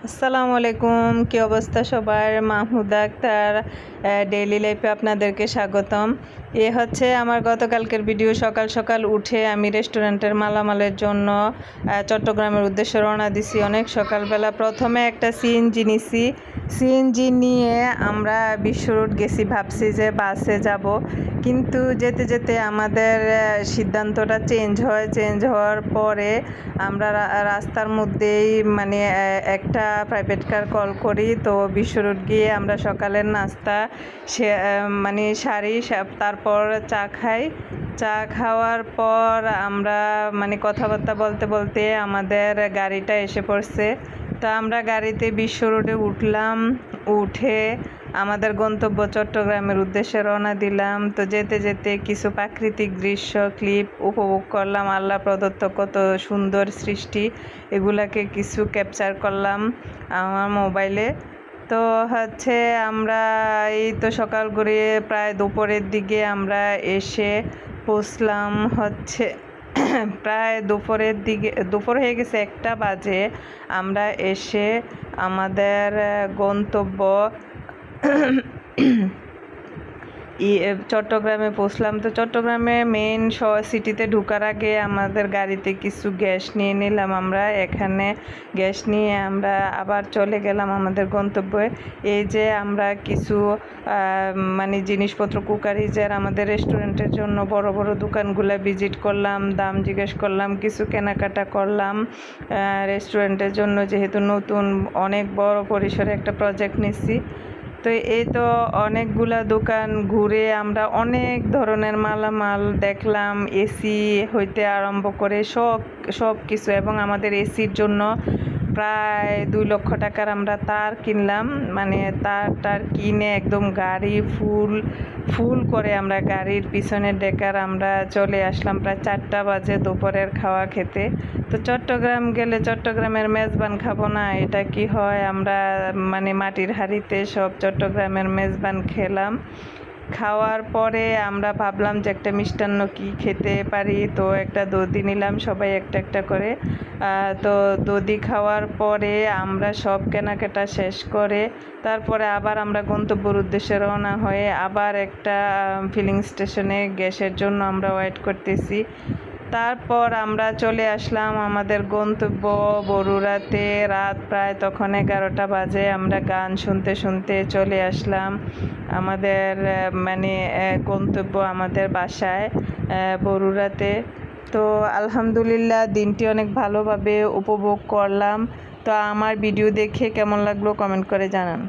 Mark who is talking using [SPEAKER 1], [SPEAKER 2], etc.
[SPEAKER 1] আসসালামু আলাইকুম, কি অবস্থা সবার? মাহমুদা আক্তার ডেইলি লাইফে আপনাদেরকে স্বাগতম। এ হচ্ছে আমার গতকালকের ভিডিও। সকাল সকাল উঠে আমি রেস্টুরেন্টের মালামালের জন্য চট্টগ্রামের উদ্দেশ্যে রওনা দিছি অনেক সকালবেলা। প্রথমে একটা সিএনজি নিছি। সিএনজি নিয়ে আমরা বিশ্ব রোড গেছি, ভাবছি যে বাসে যাব, কিন্তু যেতে যেতে আমাদের সিদ্ধান্তটা চেঞ্জ হওয়ার পরে আমরা রাস্তার মধ্যেই মানে একটা প্রাইভেট কার কল করি। তো বিশ্ব রোড গিয়ে আমরা সকালের নাস্তা মানে সারি, তারপর চা খাই। চা খাওয়ার পর আমরা মানে কথাবার্তা বলতে বলতে আমাদের গাড়িটা এসে পড়ছে। তো আমরা গাড়িতে বিশ্ব রোডে উঠলাম, উঠে আমাদের গন্তব্য চট্টগ্রামের উদ্দেশ্যে রওনা দিলাম। তো যেতে যেতে কিছু প্রাকৃতিক দৃশ্য ক্লিপ উপভোগ করলাম। আল্লাহ প্রদত্ত কত সুন্দর সৃষ্টি, এগুলাকে কিছু ক্যাপচার করলাম আমার মোবাইলে। তো হচ্ছে আমরা এই তো সকাল করে প্রায় দুপুরের দিকে আমরা এসে পৌঁছলাম হচ্ছে প্রায় দুপুর হয়ে গেছে, 1টা বাজে। আমরা এসে আমাদের গন্তব্য চট্টগ্রামে পৌঁছলাম। তো চট্টগ্রামে মেইন সিটিতে ঢোকার আগে আমাদের গাড়িতে কিছু গ্যাস নিয়ে নিলাম। আমরা এখানে গ্যাস নিয়ে আমরা আবার চলে গেলাম আমাদের গন্তব্যে। এই যে আমরা কিছু মানে জিনিসপত্র কুকারিজের আমাদের রেস্টুরেন্টের জন্য বড় বড় দোকানগুলো ভিজিট করলাম, দাম জিজ্ঞেস করলাম, কিছু কেনাকাটা করলাম রেস্টুরেন্টের জন্য, যেহেতু নতুন অনেক বড় পরিসরে একটা প্রজেক্ট নিচ্ছি। তো এই তো অনেকগুলা দোকান ঘুরে আমরা অনেক ধরনের মালামাল দেখলাম, এসি হইতে আরম্ভ করে সব কিছু। এবং আমাদের এসির জন্য প্রায় 2 লক্ষ টাকার আমরা তার কিনলাম। মানে তার কিনে একদম গাড়ি ফুল করে আমরা গাড়ির পিছনের ডেকার আমরা চলে আসলাম প্রায় 4টা বাজে দুপুরের খাওয়া খেতে। তো চট্টগ্রাম গেলে চট্টগ্রামের মেজবান খাবো না, এটা কি হয়? আমরা মানে মাটির হাঁড়িতে সব চট্টগ্রামের মেজবান খেলাম। খাওয়ার পরে আমরা ভাবলাম যে একটা মিষ্টান্ন কি খেতে পারি। তো একটা দধি নিলাম, সবাই একটা একটা করে। তো দধি খাওয়ার পরে আমরা সব কেনাকাটা শেষ করে তারপরে আবার আমরা গন্তব্যের উদ্দেশ্যে রওনা হয়ে আবার একটা ফিলিং স্টেশনে গ্যাসের জন্য আমরা ওয়েট করতেছি। তারপর আমরা চলে আসলাম আমাদের গন্তব্য বরুড়াতে। রাত প্রায় তখন 11টা বাজে। আমরা গান শুনতে শুনতে চলে আসলাম আমাদের মানে গন্তব্য, আমাদের বাসায় বরুড়াতে। তো আলহামদুলিল্লাহ দিনটি অনেক ভালোভাবে উপভোগ করলাম। তো আমার ভিডিও দেখে কেমন লাগলো কমেন্ট করে জানান।